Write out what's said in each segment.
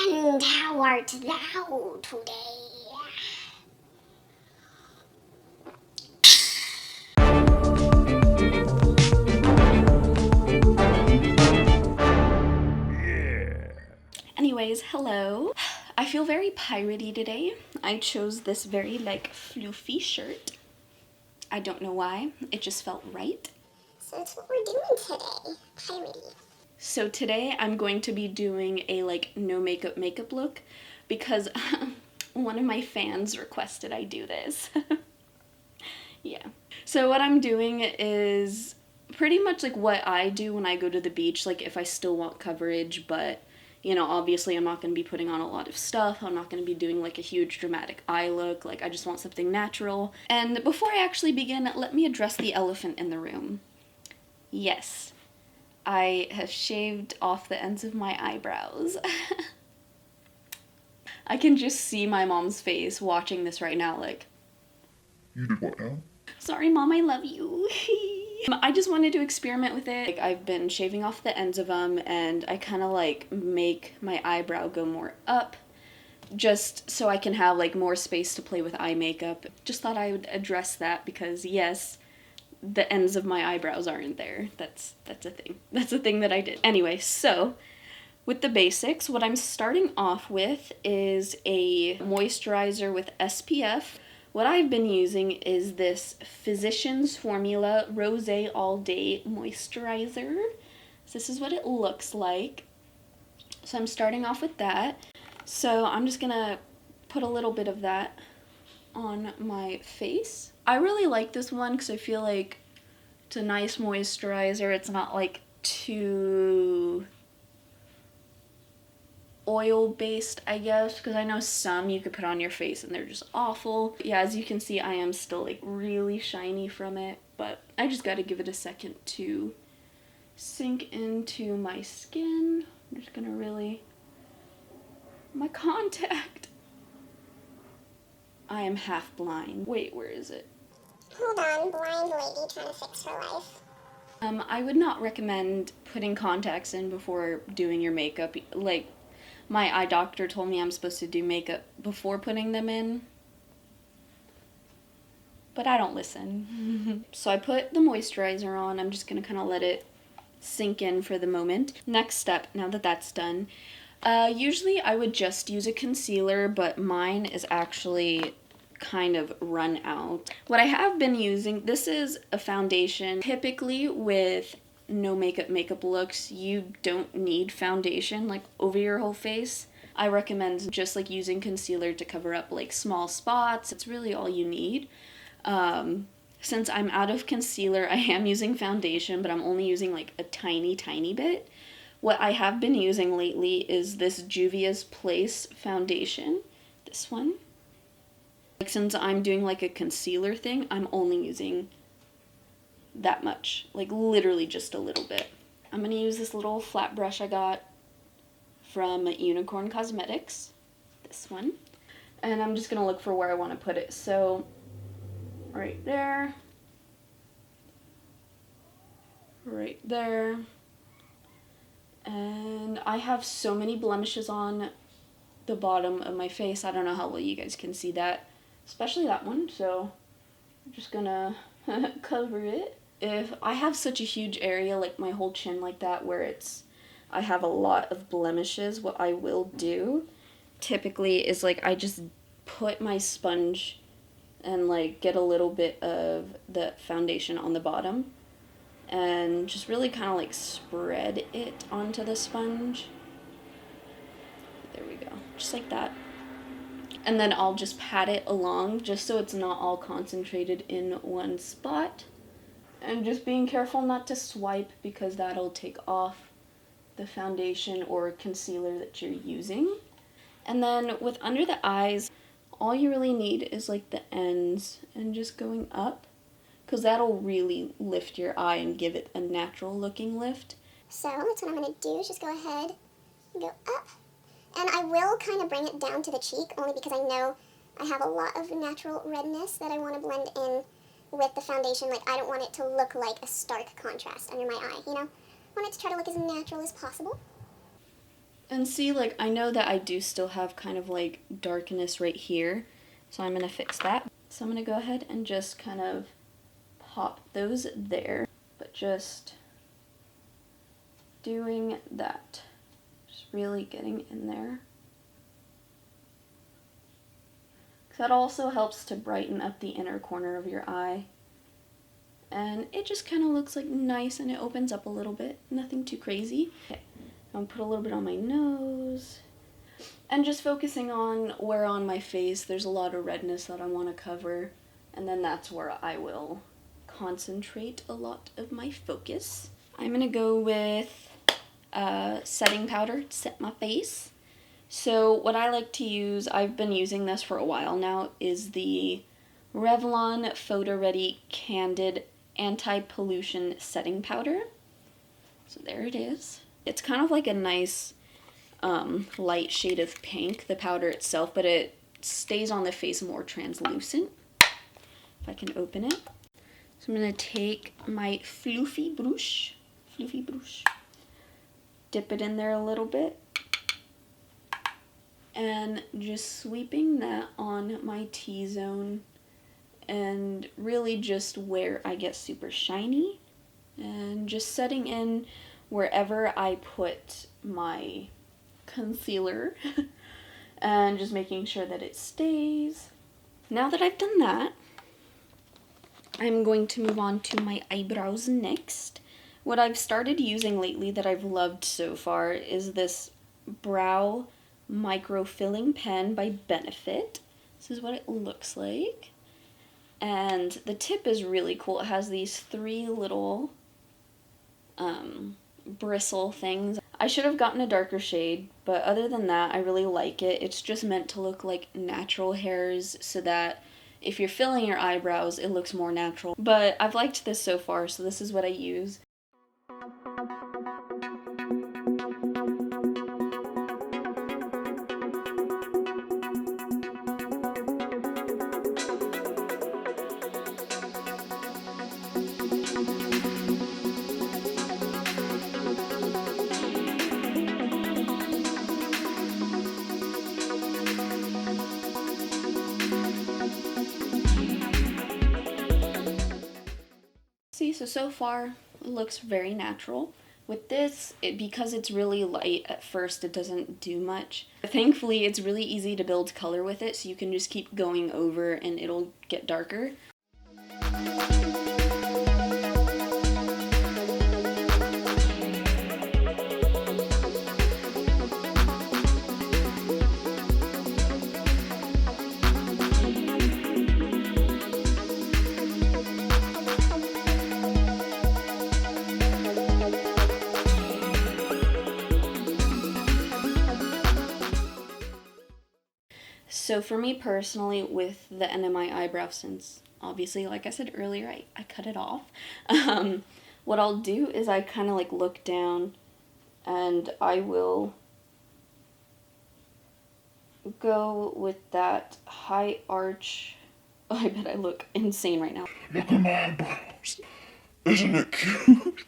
And how art thou today? Anyways, hello. I feel very piratey today. I chose this very floofy shirt. I don't know why. It just felt right. So that's what we're doing today. Piratey. So today I'm going to be doing a no makeup look because one of my fans requested I do this. Yeah. So what I'm doing is pretty much like what I do when I go to the beach, like if I still want coverage, but obviously I'm not going to be putting on a lot of stuff. I'm not going to be doing like a huge dramatic eye look. Like I just want something natural. And before I actually begin, let me address the elephant in the room. Yes, I have shaved off the ends of my eyebrows. I can just see my mom's face watching this right now like, you did what now? Sorry, Mom, I love you. I just wanted to experiment with it. Like, I've been shaving off the ends of them, and I kind of make my eyebrow go more up, just so I can have more space to play with eye makeup. Just thought I would address that because yes, the ends of my eyebrows aren't there. That's a thing. That's a thing that I did. Anyway, so with the basics, what I'm starting off with is a moisturizer with SPF. What I've been using is this Physicians Formula Rosé All Day Moisturizer. So this is what it looks like. So I'm starting off with that. So I'm just gonna put a little bit of that on my face. I really like this one because I feel like it's a nice moisturizer. It's not too oil-based, I guess, because I know some you could put on your face and they're just awful. Yeah, as you can see, I am still really shiny from it, but I just gotta give it a second to sink into my skin. I'm just gonna my contact. I am half blind. Wait, where is it? Hold on, blind lady trying to fix her life. I would not recommend putting contacts in before doing your makeup. My eye doctor told me I'm supposed to do makeup before putting them in, but I don't listen. So I put the moisturizer on. I'm just going to kind of let it sink in for the moment. Next step, now that that's done, usually I would just use a concealer, but mine is actually kind of run out. What I have been using, this is a foundation. Typically with no makeup looks, you don't need foundation over your whole face. I recommend just using concealer to cover up small spots. It's really all you need. Since I'm out of concealer, I am using foundation, but I'm only using a tiny bit. What I have been using lately is this Juvia's Place foundation. This one. Since I'm doing a concealer thing, I'm only using that much, literally just a little bit. I'm gonna use this little flat brush I got from Unicorn Cosmetics, this one, and I'm just gonna look for where I want to put it. So right there, and I have so many blemishes on the bottom of my face. I don't know how well you guys can see that, especially that one, so I'm just gonna cover it. If I have such a huge area, my whole chin that, where I have a lot of blemishes, what I will do typically is I just put my sponge and get a little bit of the foundation on the bottom and just really kind of spread it onto the sponge. There we go, just like that. And then I'll just pat it along just so it's not all concentrated in one spot. And just being careful not to swipe because that'll take off the foundation or concealer that you're using. And then with under the eyes, all you really need is the ends and just going up, because that'll really lift your eye and give it a natural looking lift. So that's what I'm going to do, is just go ahead and go up. And I will kind of bring it down to the cheek, only because I know I have a lot of natural redness that I want to blend in with the foundation. I don't want it to look like a stark contrast under my eye, I want it to try to look as natural as possible. And see, like, I know that I do still have kind of like darkness right here, so I'm gonna fix that. So I'm gonna go ahead and just kind of pop those there, but just doing that. Just really getting in there. That also helps to brighten up the inner corner of your eye. And it just kind of looks like nice, and it opens up a little bit. Nothing too crazy. Okay, I'm gonna put a little bit on my nose. And just focusing on where on my face there's a lot of redness that I want to cover. And then that's where I will concentrate a lot of my focus. I'm gonna go with setting powder to set my face. So what I like to use, I've been using this for a while now, is the Revlon Photo Ready Candid Anti-Pollution Setting Powder. So there it is. It's kind of like a nice light shade of pink, the powder itself, but it stays on the face more translucent. If I can open it. So I'm going to take my fluffy brush, dip it in there a little bit, and just sweeping that on my T-zone, and really just where I get super shiny, and just setting in wherever I put my concealer and just making sure that it stays. Now that I've done that, I'm going to move on to my eyebrows next. What I've started using lately that I've loved so far is this brow micro-filling pen by Benefit. This is what it looks like. And the tip is really cool. It has these 3 little bristle things. I should have gotten a darker shade, but other than that, I really like it. It's just meant to look like natural hairs so that if you're filling your eyebrows, it looks more natural. But I've liked this so far, so this is what I use. See, so far it looks very natural. With this, because it's really light at first, it doesn't do much. Thankfully, it's really easy to build color with it, so you can just keep going over and it'll get darker. So for me personally, with the end of my eyebrow, since obviously, like I said earlier, I cut it off, what I'll do is I kind of like look down and I will go with that high arch. Oh, I bet I look insane right now. Look at my eyebrows. Isn't it cute?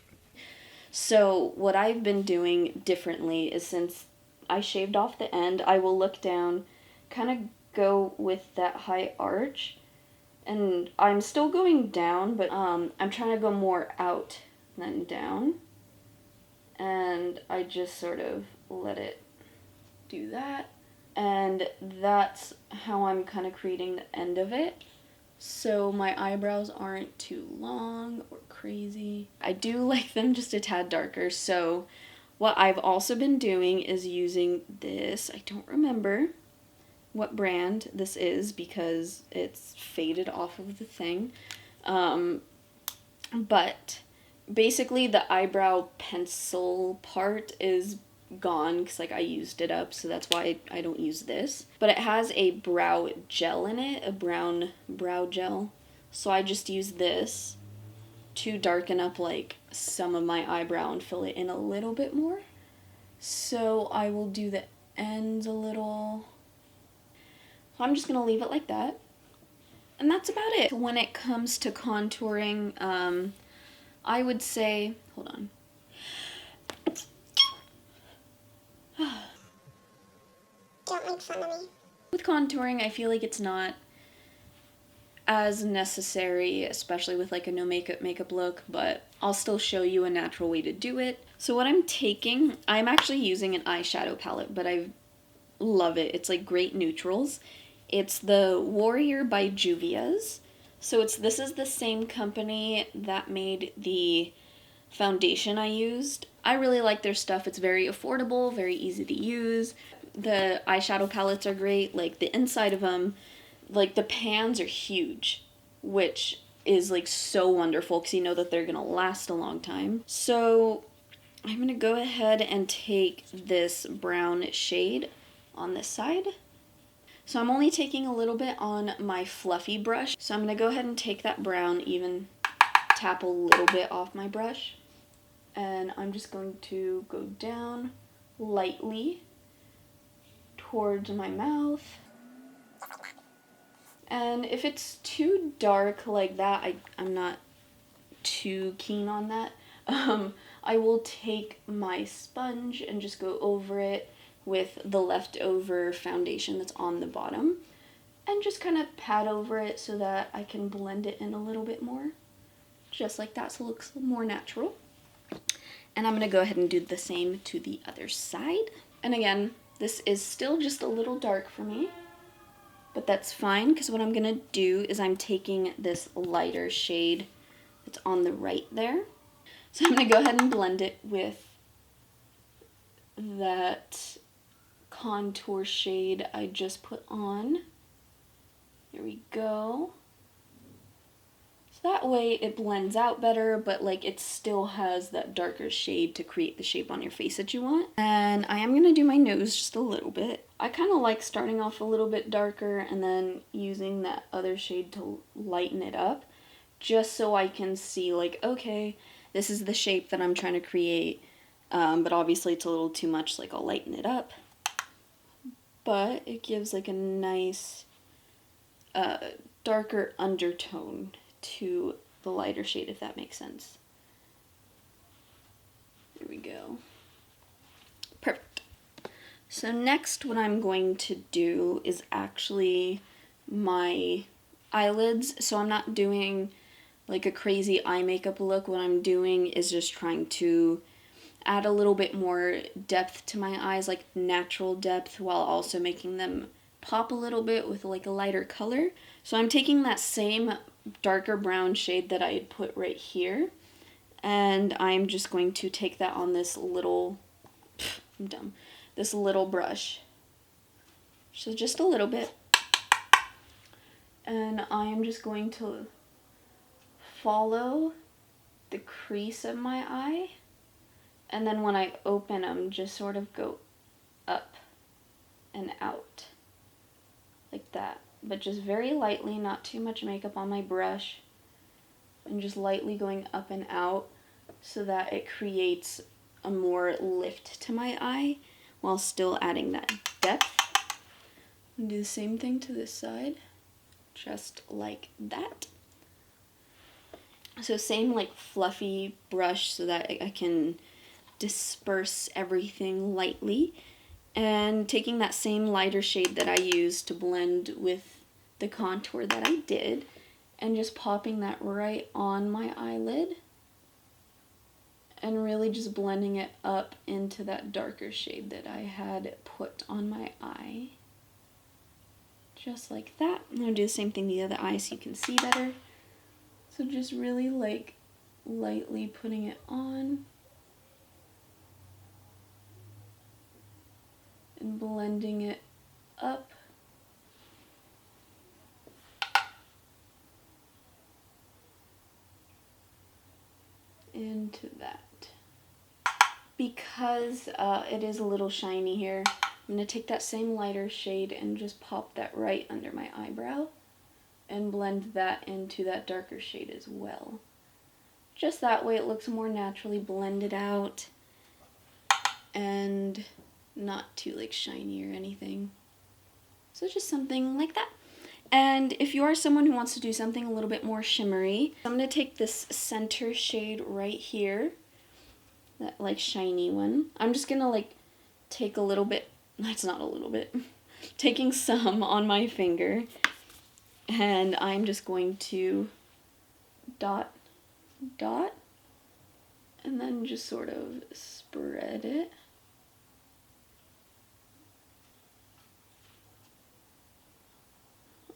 So what I've been doing differently is, since I shaved off the end, I will look down, kind of go with that high arch, and I'm still going down, but I'm trying to go more out than down, and I just sort of let it do that, and that's how I'm kind of creating the end of it. So my eyebrows aren't too long or crazy. I do like them just a tad darker, so what I've also been doing is using this. I don't remember what brand this is because it's faded off of the thing. But basically the eyebrow pencil part is gone because like I used it up, so that's why I don't use this. But it has a brow gel in it, a brown brow gel. So I just use this to darken up like some of my eyebrow and fill it in a little bit more. So I will do the ends a little. So I'm just going to leave it like that. And that's about it. When it comes to contouring, I would say, hold on. don't make fun of me. With contouring, I feel like it's not as necessary, especially with like a no makeup look, but I'll still show you a natural way to do it. So what I'm actually using an eyeshadow palette, but I love it. It's like great neutrals. It's the Warrior by Juvia's. So this is the same company that made the foundation I used. I really like their stuff. It's very affordable, very easy to use. The eyeshadow palettes are great. Like the inside of them, like the pans are huge, which is like so wonderful because you know that they're gonna last a long time. So I'm gonna go ahead and take this brown shade on this side. So I'm only taking a little bit on my fluffy brush. So I'm gonna go ahead and take that brown, even tap a little bit off my brush. And I'm just going to go down lightly towards my mouth. And if it's too dark like that, I'm not too keen on that. I will take my sponge and just go over it with the leftover foundation that's on the bottom and just kind of pat over it so that I can blend it in a little bit more. Just like that, so it looks more natural. And I'm going to go ahead and do the same to the other side. And again, this is still just a little dark for me, but that's fine because what I'm going to do is I'm taking this lighter shade that's on the right there. So I'm going to go ahead and blend it with that contour shade I just put on. Here we go. So that way it blends out better, but like it still has that darker shade to create the shape on your face that you want. And I am going to do my nose just a little bit. I kind of like starting off a little bit darker and then using that other shade to lighten it up, just so I can see like, okay, this is the shape that I'm trying to create, but obviously it's a little too much, like I'll lighten it up. But it gives like a nice darker undertone to the lighter shade, if that makes sense. There we go. Perfect. So next what I'm going to do is actually my eyelids. So I'm not doing like a crazy eye makeup look. What I'm doing is just trying to add a little bit more depth to my eyes, like natural depth, while also making them pop a little bit with like a lighter color. So I'm taking that same darker brown shade that I had put right here, and I'm just going to take that on this little, this little brush. So just a little bit. And I am just going to follow the crease of my eye, and then when I open them, just sort of go up and out like that, but just very lightly, not too much makeup on my brush, and just lightly going up and out so that it creates a more lift to my eye while still adding that depth. And do the same thing to this side, just like that. So same like fluffy brush so that I can disperse everything lightly, and taking that same lighter shade that I used to blend with the contour that I did and just popping that right on my eyelid and really just blending it up into that darker shade that I had put on my eye. Just like that. I'm going to do the same thing to the other eye so you can see better. So just really like lightly putting it on and blending it up into that. Because it is a little shiny here, I'm going to take that same lighter shade and just pop that right under my eyebrow and blend that into that darker shade as well. Just that way it looks more naturally blended out and not too like shiny or anything. So just something like that. And if you are someone who wants to do something a little bit more shimmery, I'm going to take this center shade right here, that like shiny one. I'm just going to like take a little bit, that's not a little bit, taking some on my finger, and I'm just going to dot, dot, and then just sort of spread it.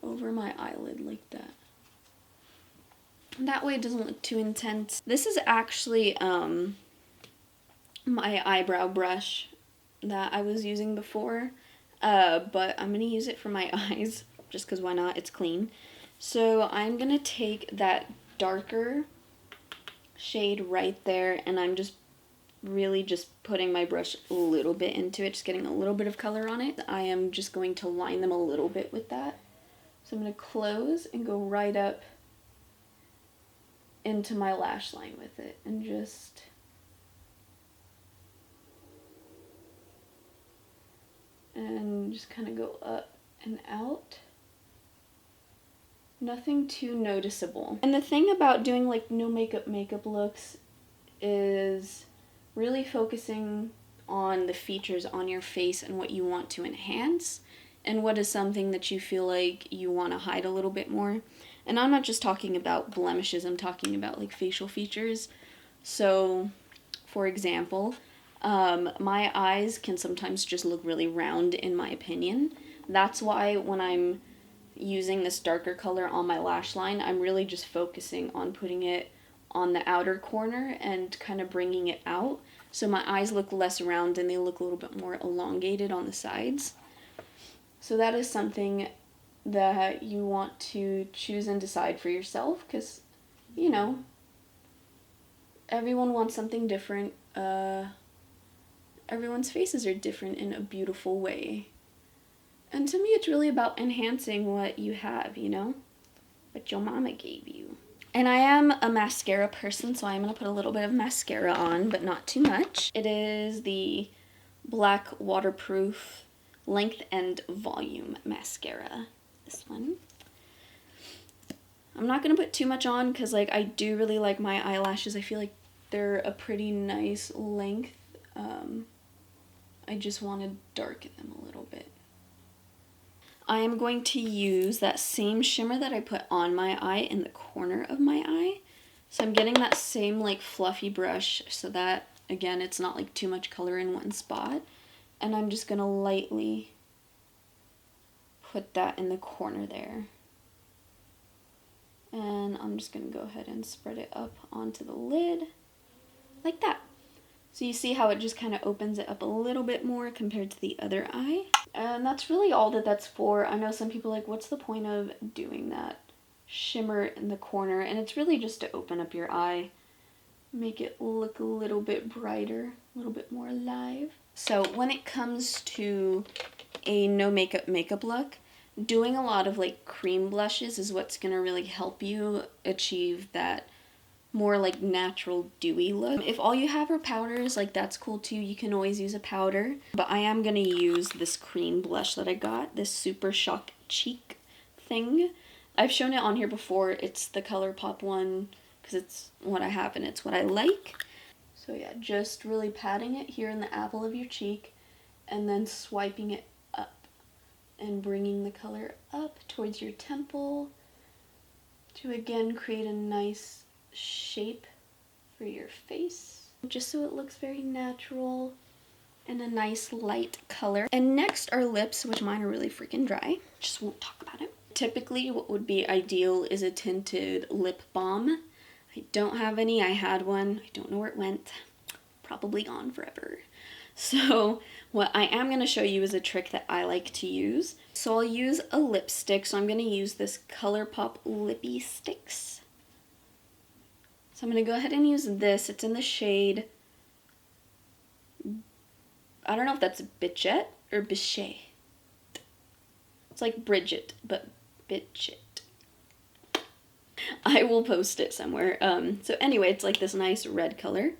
Over my eyelid like that. That way it doesn't look too intense. This is actually my eyebrow brush that I was using before, but I'm gonna use it for my eyes just because why not? It's clean. So I'm gonna take that darker shade right there, and I'm just really just putting my brush a little bit into it, just getting a little bit of color on it. I am just going to line them a little bit with that. So I'm going to close and go right up into my lash line with it, and just kind of go up and out. Nothing too noticeable. And the thing about doing like no makeup looks is really focusing on the features on your face and what you want to enhance, and what is something that you feel like you want to hide a little bit more. And I'm not just talking about blemishes, I'm talking about like facial features. So, for example, my eyes can sometimes just look really round in my opinion. That's why when I'm using this darker color on my lash line, I'm really just focusing on putting it on the outer corner and kind of bringing it out. So my eyes look less round and they look a little bit more elongated on the sides. So that is something that you want to choose and decide for yourself, because, you know, everyone wants something different. Everyone's faces are different in a beautiful way. And to me, it's really about enhancing what you have, you know? What your mama gave you. And I am a mascara person, so I'm going to put a little bit of mascara on, but not too much. It is the Black Waterproof Length and Volume Mascara. This one. I'm not going to put too much on because, like, I do really like my eyelashes. I feel like they're a pretty nice length. I just want to darken them a little bit. I am going to use that same shimmer that I put on my eye in the corner of my eye. So I'm getting that same like fluffy brush so that, again, it's not like too much color in one spot. And I'm just going to lightly put that in the corner there. And I'm just going to go ahead and spread it up onto the lid like that. So you see how it just kind of opens it up a little bit more compared to the other eye. And that's really all that that's for. I know some people are like, what's the point of doing that shimmer in the corner? And it's really just to open up your eye, make it look a little bit brighter, a little bit more alive. So when it comes to a no makeup look, doing a lot of like cream blushes is what's going to really help you achieve that more like natural dewy look. If all you have are powders, like that's cool too. You can always use a powder, but I am going to use this cream blush that I got, this Super Shock Cheek thing. I've shown it on here before. It's the ColourPop one because it's what I have and it's what I like. So yeah, just really patting it here in the apple of your cheek and then swiping it up and bringing the color up towards your temple to again create a nice shape for your face, just so it looks very natural and a nice light color. And next are lips, which mine are really freaking dry. Just won't talk about it. Typically what would be ideal is a tinted lip balm. I don't have any. I had one. I don't know where it went. Probably gone forever. So what I am going to show you is a trick that I like to use. So I'll use a lipstick. So I'm going to use this ColourPop Lippy Sticks. So I'm going to go ahead and use this. It's in the shade, I don't know if that's Bichette or Bichet. It's like Bridget, but Bichette. I will post it somewhere. So anyway, it's like this nice red color.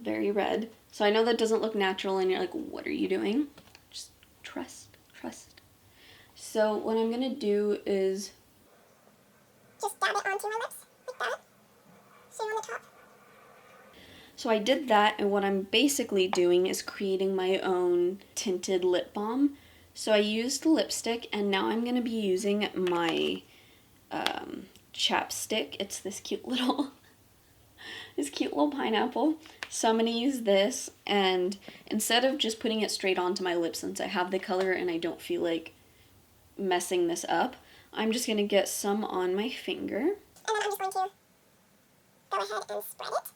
Very red. So I know that doesn't look natural and you're like, what are you doing? Just trust. So what I'm going to do is just dab it onto my lips, like that. On the top. So I did that, and what I'm basically doing is creating my own tinted lip balm. So I used lipstick, and now I'm going to be using my chapstick. It's this cute little pineapple. So I'm going to use this, and instead of just putting it straight onto my lips, since I have the color and I don't feel like messing this up, I'm just going to get some on my finger. And then I'm just going to go ahead and spread it.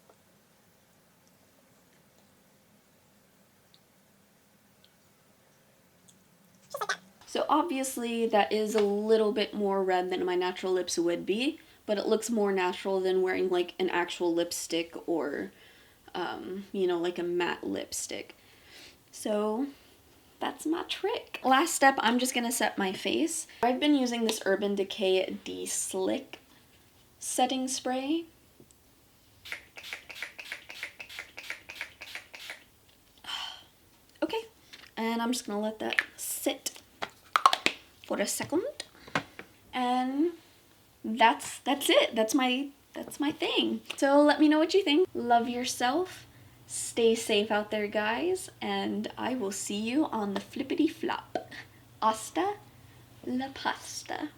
Just like that. So obviously that is a little bit more red than my natural lips would be, but it looks more natural than wearing like an actual lipstick or, you know, like a matte lipstick. So that's my trick. Last step, I'm just gonna set my face. I've been using this Urban Decay De-Slick setting spray. Okay, and I'm just gonna let that sit for a second, and that's it. That's my thing. So let me know what you think. Love yourself. Stay safe out there, guys, and I will see you on the flippity flop. Hasta la pasta.